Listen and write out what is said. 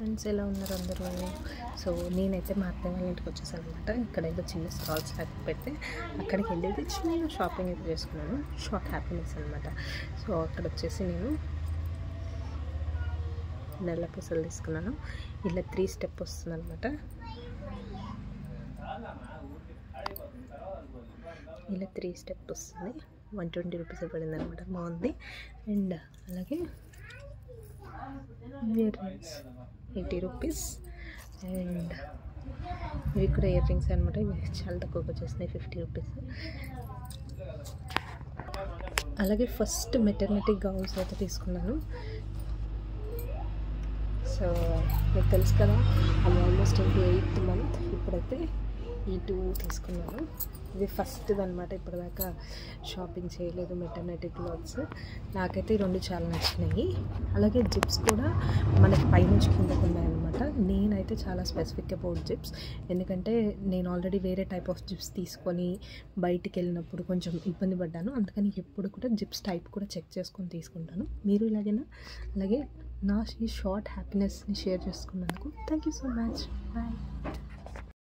Friends, ఎలా ఉన్నారు అందరూ? సో నేనైతే మా అత్తయ్య వాళ్ళ ఇంటికి వచ్చేసాను అనమాట. ఇక్కడ ఏదో చిన్న స్టాల్స్ పెడితే అక్కడికి వెళ్ళేది చిన్న షాపింగ్ అయితే చేసుకున్నాను. షార్ట్ హ్యాపీనెస్ అనమాట. సో అక్కడ వచ్చేసి నేను నల్ల పూసలు తీసుకున్నాను. ఇలా 3 స్టెప్ వస్తుంది అనమాట. ఇలా 3 స్టెప్ వస్తుంది. 120 రూపీస్ పడింది అనమాట. బాగుంది. అండ్ అలాగే ఇయర్ రింగ్స్ 80 రూపీస్. అండ్ ఇవి కూడా ఇయర్ రింగ్స్ అనమాట. ఇవి చాలా తక్కువగా వచ్చేసినాయి, 50 రూపీస్. అలాగే ఫస్ట్ మెటర్నిటీ గౌన్స్ అయితే తీసుకున్నాను. సో మీకు తెలుసు కదా, అది ఆల్మోస్ట్ ఇంటూ 8th మంత్. ఇప్పుడైతే ఈ 2 తీసుకున్నాను. ఇది ఫస్ట్ది అనమాట. ఇప్పటిదాకా షాపింగ్ చేయలేదు మెటర్నిటీ క్లాత్స్. నాకైతే ఈ 2 చాలా నచ్చినాయి. అలాగే జిప్స్ కూడా మనకి పైనుంచి కిందకు ఉన్నాయన్నమాట. నేనైతే చాలా స్పెసిఫిక్ అబౌట్ జిప్స్, ఎందుకంటే నేను ఆల్రెడీ వేరే టైప్ ఆఫ్ జిప్స్ తీసుకొని బయటికి వెళ్ళినప్పుడు కొంచెం ఇబ్బంది పడ్డాను. అందుకని ఎప్పుడు కూడా జిప్స్ టైప్ కూడా చెక్ చేసుకొని తీసుకుంటాను. మీరు ఇలాగేనా? అలాగే నా ఈ షార్ట్ హ్యాపీనెస్ని షేర్ చేసుకున్నందుకు thank you so much. Bye.